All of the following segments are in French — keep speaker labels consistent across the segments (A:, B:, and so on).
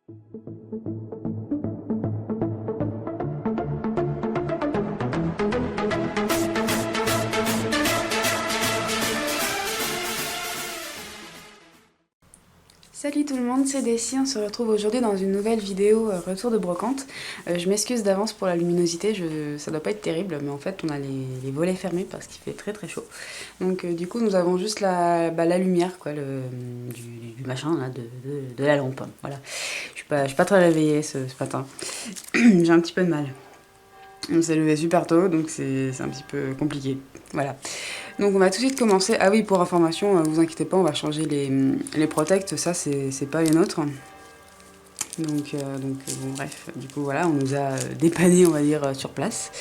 A: Salut tout le monde, c'est Dessy, on se retrouve aujourd'hui dans une nouvelle vidéo retour de brocante. Je m'excuse d'avance pour la luminosité, ça doit pas être terrible, mais en fait on a les volets fermés parce qu'il fait très très chaud. Donc du coup nous avons juste la lumière quoi, du machin là, de la lampe. Voilà. Je suis pas très réveillée ce matin, j'ai un petit peu de mal. On s'est levé super tôt donc c'est un petit peu compliqué. Voilà. Donc on va tout de suite commencer. Ah oui, pour information, vous inquiétez pas, on va changer les protects, ça c'est pas les nôtres. Donc bon, bref, du coup voilà, on nous a dépanné on va dire sur place.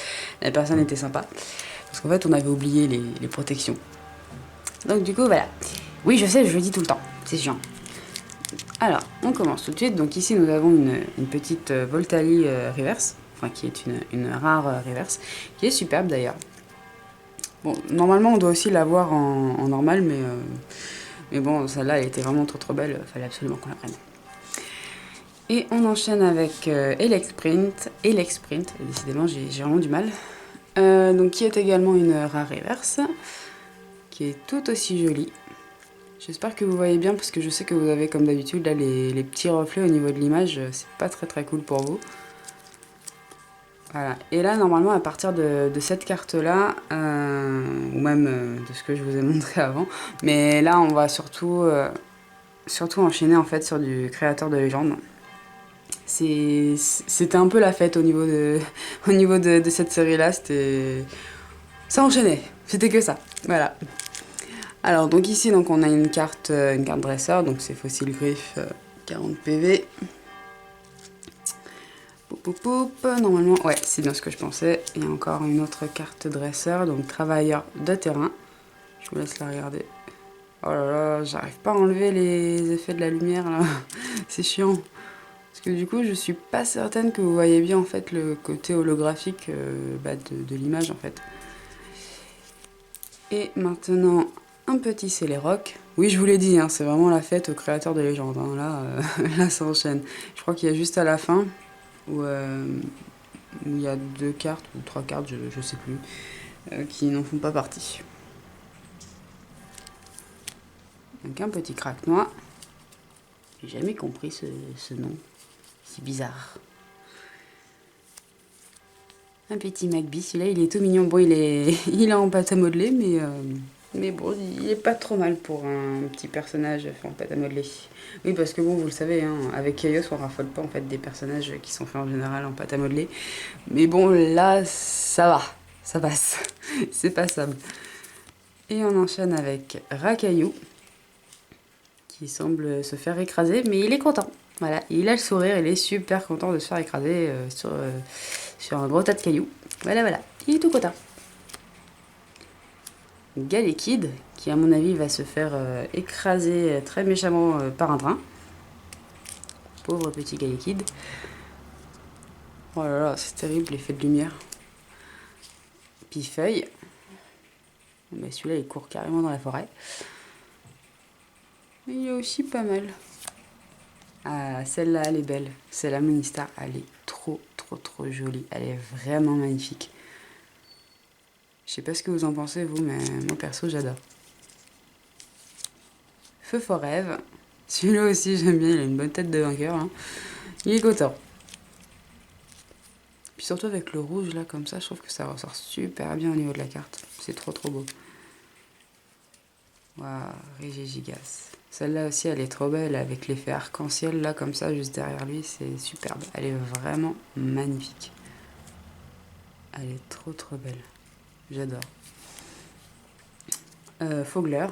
A: La personne était sympa, parce qu'en fait on avait oublié les protections. Donc du coup voilà. Oui je sais, je le dis tout le temps, c'est chiant. Alors, on commence tout de suite. Donc ici nous avons une petite Voltali reverse, enfin qui est une rare reverse, qui est superbe d'ailleurs. Bon, normalement on doit aussi l'avoir en normal, mais bon, celle-là elle était vraiment trop belle, fallait absolument qu'on la prenne. Et on enchaîne avec Elexprint, décidément j'ai vraiment du mal. Donc qui est également une rare reverse, qui est tout aussi jolie. J'espère que vous voyez bien parce que je sais que vous avez comme d'habitude là les petits reflets au niveau de l'image, c'est pas très cool pour vous. Voilà. Et là, normalement, à partir de cette carte-là, ou même de ce que je vous ai montré avant, mais là, on va surtout enchaîner en fait sur du créateur de légende. C'était un peu la fête au niveau de cette série-là. Ça enchaînait. C'était que ça. Voilà. Alors, donc ici, donc, on a une carte dresseur, donc c'est Fossile Griffe 40 PV. Normalement, ouais, c'est bien ce que je pensais. Il y a encore une autre carte dresseur, donc travailleur de terrain. Je vous laisse la regarder. Oh là là, j'arrive pas à enlever les effets de la lumière là. C'est chiant. Parce que du coup, je suis pas certaine que vous voyez bien en fait le côté holographique de l'image en fait. Et maintenant, un petit Céléroc. Oui, je vous l'ai dit, hein, c'est vraiment la fête au créateur de légende. Hein. Là, là, ça enchaîne. Je crois qu'il y a juste à la fin où il y a 2 cartes ou 3 cartes, je sais plus, qui n'en font pas partie. Donc un petit craque-noix. J'ai jamais compris ce nom. C'est bizarre. Un petit Magby, celui-là il est tout mignon. Bon, il est en pâte à modeler, mais bon, il est pas trop mal pour un petit personnage fait en pâte à modeler. Oui, parce que bon, vous le savez, hein, avec Chaos, on raffole pas en fait des personnages qui sont faits en général en pâte à modeler. Mais bon, là, ça va, ça passe, c'est passable. Et on enchaîne avec Racaillou, qui semble se faire écraser, mais il est content. Voilà, il a le sourire, il est super content de se faire écraser sur un gros tas de cailloux. Voilà, il est tout content. Galekid, qui à mon avis va se faire écraser très méchamment par un train. Pauvre petit Galekid. Oh là là, c'est terrible l'effet de lumière. Pifeuille. Mais celui-là il court carrément dans la forêt. Mais il est aussi pas mal. Ah, celle-là elle est belle. C'est la Monistar, elle est trop jolie. Elle est vraiment magnifique. Je sais pas ce que vous en pensez vous, mais moi perso j'adore. Feu Forève. Celui-là aussi j'aime bien, il a une bonne tête de vainqueur. Hein. Il est content. Puis surtout avec le rouge là comme ça, je trouve que ça ressort super bien au niveau de la carte. C'est trop beau. Waouh, Régigigas. Celle-là aussi elle est trop belle avec l'effet arc-en-ciel là comme ça juste derrière lui, c'est superbe. Elle est vraiment magnifique. Elle est trop belle. J'adore. Fogler.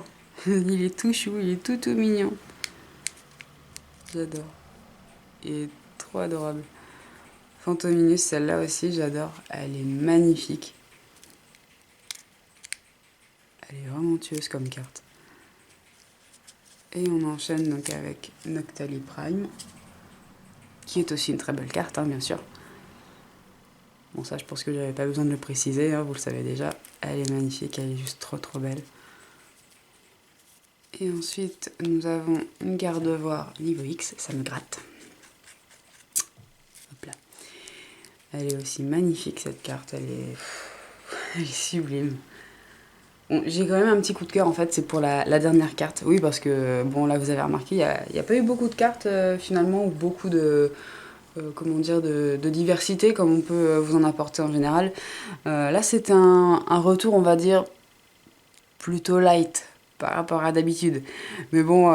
A: Il est tout chou, il est tout mignon. J'adore. Il est trop adorable. Fantominus, celle-là aussi, j'adore. Elle est magnifique. Elle est vraiment tueuse comme carte. Et on enchaîne donc avec Noctali Prime, qui est aussi une très belle carte, hein, bien sûr. Bon, ça, je pense que j'avais pas besoin de le préciser, hein, vous le savez déjà. Elle est magnifique, elle est juste trop belle. Et ensuite, nous avons une Gardevoir niveau X, ça me gratte. Elle est aussi magnifique cette carte, elle est sublime. Bon, j'ai quand même un petit coup de cœur en fait, c'est pour la dernière carte. Oui, parce que bon, là vous avez remarqué, il y a pas eu beaucoup de cartes finalement, ou beaucoup de, comment dire, de diversité comme on peut vous en apporter en général. Là c'était un retour, on va dire, plutôt light par rapport à d'habitude. Mais bon,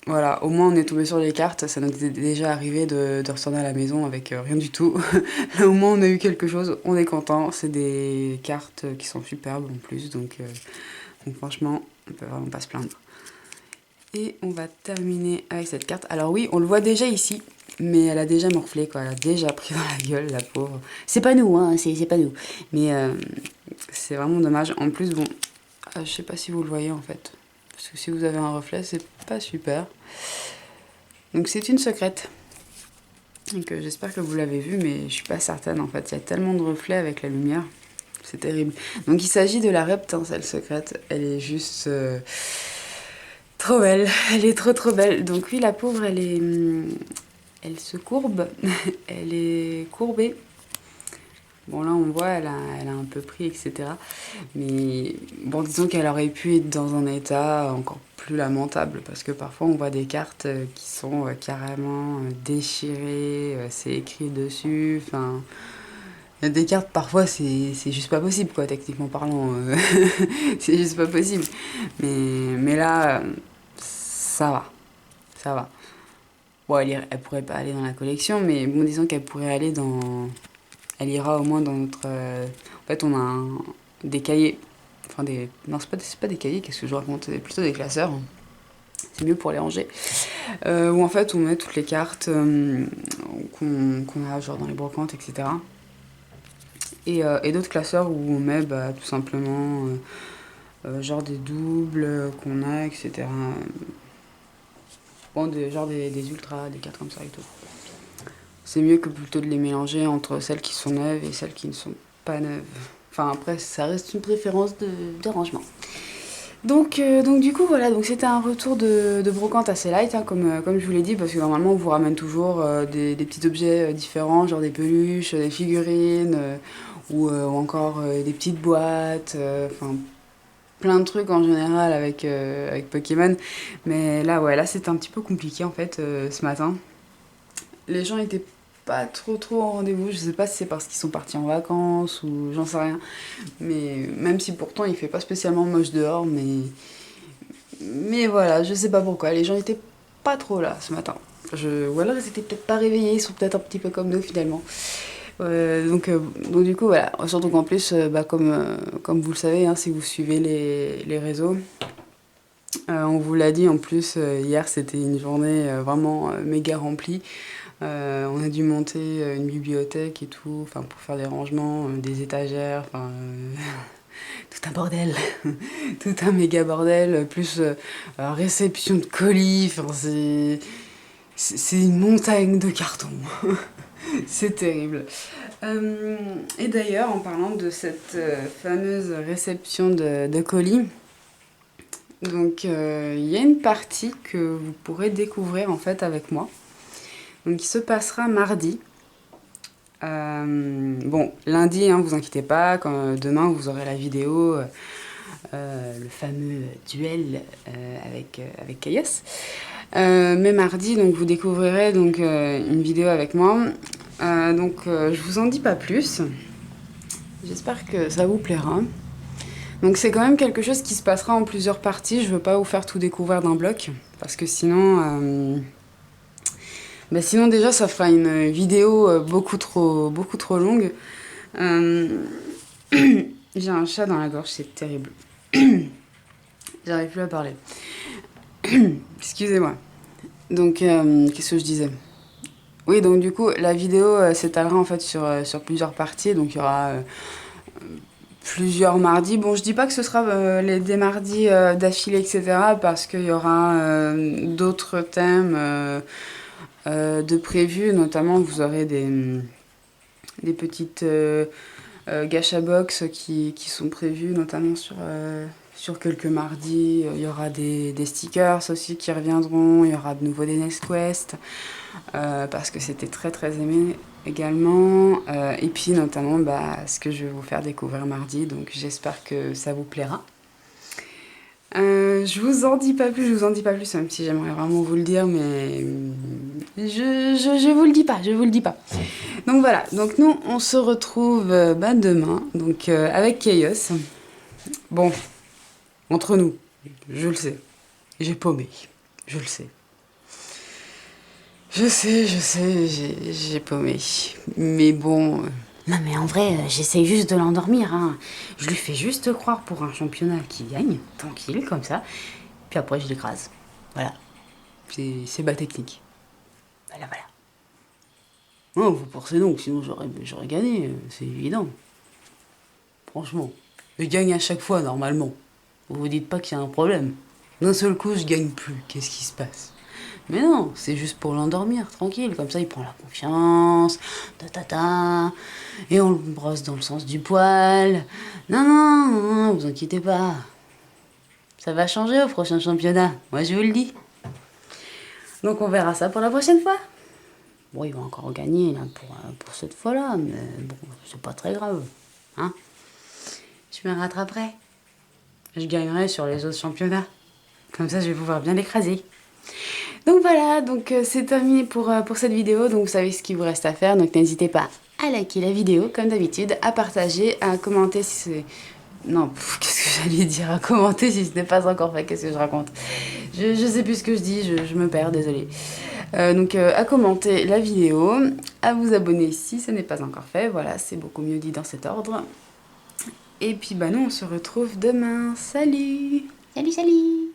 A: voilà, au moins on est tombé sur les cartes, ça nous est déjà arrivé de retourner à la maison avec rien du tout. Là au moins on a eu quelque chose, on est content, c'est des cartes qui sont superbes en plus, donc franchement on peut vraiment pas se plaindre. Et on va terminer avec cette carte. Alors oui, on le voit déjà ici, mais elle a déjà morflé quoi, elle a déjà pris dans la gueule la pauvre. C'est pas nous, hein, c'est pas nous. Mais c'est vraiment dommage. En plus, bon, je sais pas si vous le voyez en fait. Parce que si vous avez un reflet, c'est pas super. Donc c'est une secrète. Donc j'espère que vous l'avez vu, mais je suis pas certaine en fait. Il y a tellement de reflets avec la lumière. C'est terrible. Donc il s'agit de la Reptincelle secrète. Elle est juste trop belle. Elle est trop belle. Donc oui, la pauvre, elle se courbe. Elle est courbée. Bon là on voit, elle a un peu pris, etc. Mais bon, disons qu'elle aurait pu être dans un état encore plus lamentable, parce que parfois on voit des cartes qui sont carrément déchirées, c'est écrit dessus, enfin... Il y a des cartes, parfois c'est juste pas possible, quoi, techniquement parlant. C'est juste pas possible. Mais là, ça va. Ça va. Bon, elle pourrait pas aller dans la collection, mais bon, disons qu'elle pourrait aller dans... Elle ira au moins dans notre... En fait, on a des cahiers. Enfin, des... Non, c'est pas des cahiers, qu'est-ce que je raconte? C'est plutôt des classeurs. C'est mieux pour les ranger. Où en fait, on met toutes les cartes qu'on a, genre dans les brocantes, etc. Et d'autres classeurs où on met tout simplement genre des doubles qu'on a, etc. Bon, genre des ultras, des cartes comme ça et tout. C'est mieux que plutôt de les mélanger entre celles qui sont neuves et celles qui ne sont pas neuves. Enfin après, ça reste une préférence de rangement. Donc du coup voilà, donc c'était un retour de brocante assez light, hein, comme je vous l'ai dit, parce que normalement on vous ramène toujours des petits objets différents, genre des peluches, des figurines, ou encore des petites boîtes, enfin plein de trucs en général avec Pokémon. Mais là ouais, là c'était un petit peu compliqué en fait ce matin. Les gens étaient pas trop en rendez-vous, je sais pas si c'est parce qu'ils sont partis en vacances ou j'en sais rien. Mais même si pourtant il fait pas spécialement moche dehors, mais voilà, je sais pas pourquoi, les gens étaient pas trop là ce matin. Ou alors ils étaient peut-être pas réveillés, ils sont peut-être un petit peu comme nous finalement. Donc du coup voilà, surtout qu'en plus, comme vous le savez, hein, si vous suivez les réseaux, on vous l'a dit en plus, hier c'était une journée vraiment méga remplie. On a dû monter une bibliothèque et tout, enfin pour faire des rangements, des étagères, enfin tout un bordel, tout un méga bordel, plus réception de colis, enfin c'est une montagne de carton. C'est terrible. Et d'ailleurs, en parlant de cette fameuse réception de colis, donc il y a une partie que vous pourrez découvrir en fait avec moi. Donc il se passera mardi. Bon, lundi, hein, vous inquiétez pas, demain vous aurez la vidéo, le fameux duel avec Caius. Mais mardi, donc vous découvrirez donc une vidéo avec moi. Je vous en dis pas plus. J'espère que ça vous plaira. Donc c'est quand même quelque chose qui se passera en plusieurs parties. Je veux pas vous faire tout découvrir d'un bloc, parce que sinon sinon déjà ça fera une vidéo beaucoup trop longue. J'ai un chat dans la gorge, c'est terrible. J'arrive plus à parler. Excusez-moi. Donc qu'est-ce que je disais? Oui, donc du coup la vidéo s'étalera en fait sur plusieurs parties. Donc il y aura plusieurs mardis. Bon, je dis pas que ce sera des mardis d'affilée, etc. Parce qu'il y aura d'autres thèmes de prévus. Notamment, vous aurez des petites gacha box qui sont prévues, notamment sur quelques mardis, il y aura des stickers aussi qui reviendront, il y aura de nouveau des Next Quest, parce que c'était très très aimé également, et puis notamment ce que je vais vous faire découvrir mardi, donc j'espère que ça vous plaira. Je vous en dis pas plus, même si j'aimerais vraiment vous le dire, mais je vous le dis pas, Donc voilà, donc nous on se retrouve demain, donc avec Chaos. Bon, entre nous, je le sais, j'ai paumé, je le sais. Je sais, j'ai paumé, mais bon...
B: Non mais en vrai, j'essaye juste de l'endormir, hein. Je lui fais juste croire pour un championnat qui gagne, tranquille, comme ça. Puis après, je l'écrase. Voilà.
A: C'est ma technique.
B: Voilà.
A: Non, vous pensez donc, sinon j'aurais gagné, c'est évident. Franchement. Je gagne à chaque fois, normalement. Vous vous dites pas qu'il y a un problème. D'un seul coup, je gagne plus. Qu'est-ce qui se passe? Mais non, c'est juste pour l'endormir, tranquille. Comme ça, il prend la confiance. Et on le brosse dans le sens du poil. Non, vous inquiétez pas. Ça va changer au prochain championnat. Moi, je vous le dis. Donc, on verra ça pour la prochaine fois. Bon, il va encore gagner là, pour cette fois-là. Mais bon, c'est pas très grave. Hein? Je me rattraperai. Je gagnerai sur les autres championnats. Comme ça, je vais pouvoir bien l'écraser. Donc voilà, donc c'est terminé pour cette vidéo. Donc vous savez ce qu'il vous reste à faire. Donc n'hésitez pas à liker la vidéo, comme d'habitude, à partager, à commenter si c'est... Non, qu'est-ce que j'allais dire? À commenter si ce n'est pas encore fait. Qu'est-ce que je raconte? Je sais plus ce que je dis, je me perds, désolée. Donc à commenter la vidéo, à vous abonner si ce n'est pas encore fait. Voilà, c'est beaucoup mieux dit dans cet ordre. Et puis nous on se retrouve demain. Salut!
B: Salut!